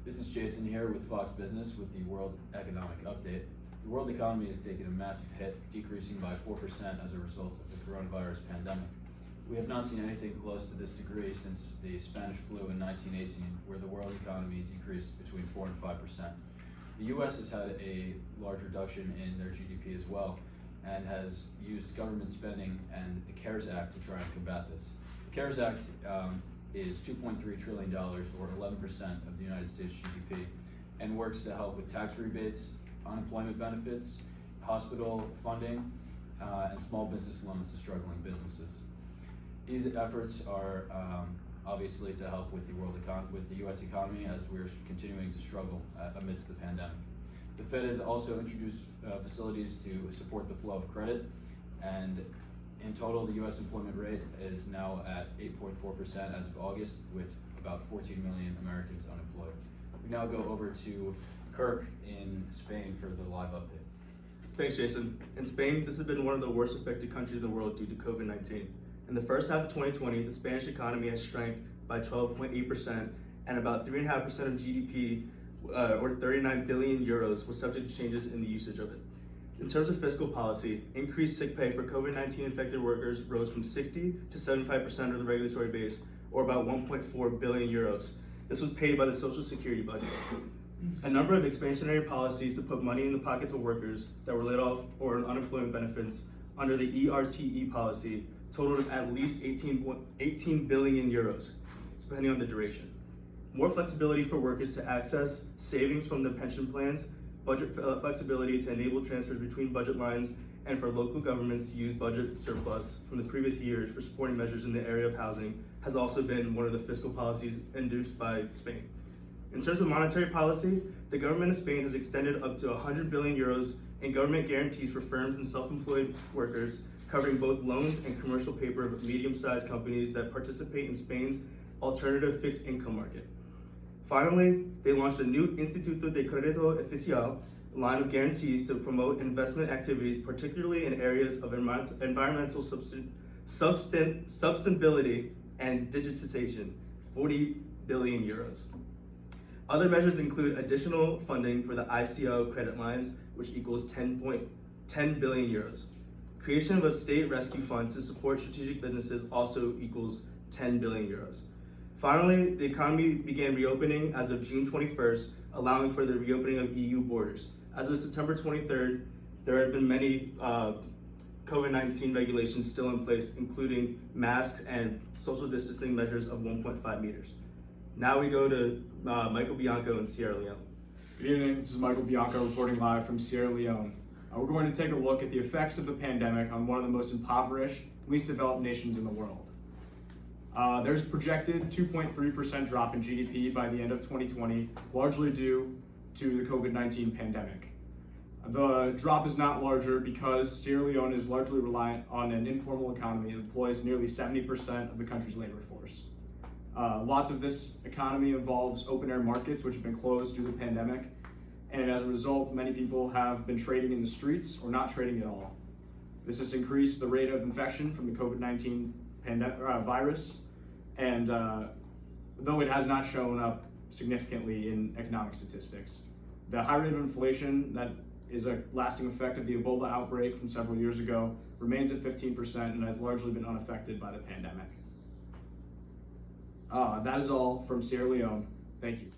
This is Jason here with Fox Business with the World Economic Update. The world economy has taken a massive hit, decreasing by 4% as a result of the coronavirus pandemic. We have not seen anything close to this degree since the Spanish flu in 1918, where the world economy decreased between 4 and 5%. The U.S. has had a large reduction in their GDP as well, and has used government spending and the CARES Act to try and combat this. The CARES Act is $2.3 trillion, or 11% of the United States GDP, and works to help with tax rebates, unemployment benefits, hospital funding, and small business loans to struggling businesses. These efforts are obviously to help with the U.S. economy as we're continuing to struggle amidst the pandemic. The Fed has also introduced facilities to support the flow of credit, and in total, the U.S. employment rate is now at 8.4% as of August, with about 14 million Americans unemployed. We now go over to Kirk in Spain for the live update. Thanks, Jason. In Spain, this has been one of the worst affected countries in the world due to COVID-19. In the first half of 2020, the Spanish economy has shrank by 12.8%, and about 3.5% of GDP, or 39 billion euros, was subject to changes in the usage of it. In terms of fiscal policy, increased sick pay for COVID-19 infected workers rose from 60 to 75% of the regulatory base, or about 1.4 billion euros. This was paid by the Social Security budget. A number of expansionary policies to put money in the pockets of workers that were laid off or on unemployment benefits under the ERTE policy totaled at least 18 billion euros, depending on the duration. More flexibility for workers to access savings from the pension plans, budget flexibility to enable transfers between budget lines, and for local governments to use budget surplus from the previous years for supporting measures in the area of housing has also been one of the fiscal policies induced by Spain. In terms of monetary policy, the government of Spain has extended up to 100 billion euros in government guarantees for firms and self-employed workers, covering both loans and commercial paper of medium-sized companies that participate in Spain's alternative fixed income market. Finally, they launched a new Instituto de Crédito Oficial line of guarantees to promote investment activities, particularly in areas of environmental sustainability and digitization, 40 billion euros. Other measures include additional funding for the ICO credit lines, which equals 10 billion euros. Creation of a state rescue fund to support strategic businesses also equals 10 billion euros. Finally, the economy began reopening as of June 21st, allowing for the reopening of EU borders. As of September 23rd, there have been many COVID-19 regulations still in place, including masks and social distancing measures of 1.5 meters. Now we go to Michael Bianco in Sierra Leone. Good evening, this is Michael Bianco reporting live from Sierra Leone. We're going to take a look at the effects of the pandemic on one of the most impoverished, least developed nations in the world. There's projected 2.3% drop in GDP by the end of 2020, largely due to the COVID-19 pandemic. The drop is not larger because Sierra Leone is largely reliant on an informal economy that employs nearly 70% of the country's labor force. Lots of this economy involves open-air markets, which have been closed due to the pandemic, and as a result, many people have been trading in the streets or not trading at all. This has increased the rate of infection from the COVID-19 virus, and though it has not shown up significantly in economic statistics. The high rate of inflation that is a lasting effect of the Ebola outbreak from several years ago remains at 15% and has largely been unaffected by the pandemic. That is all from Sierra Leone. Thank you.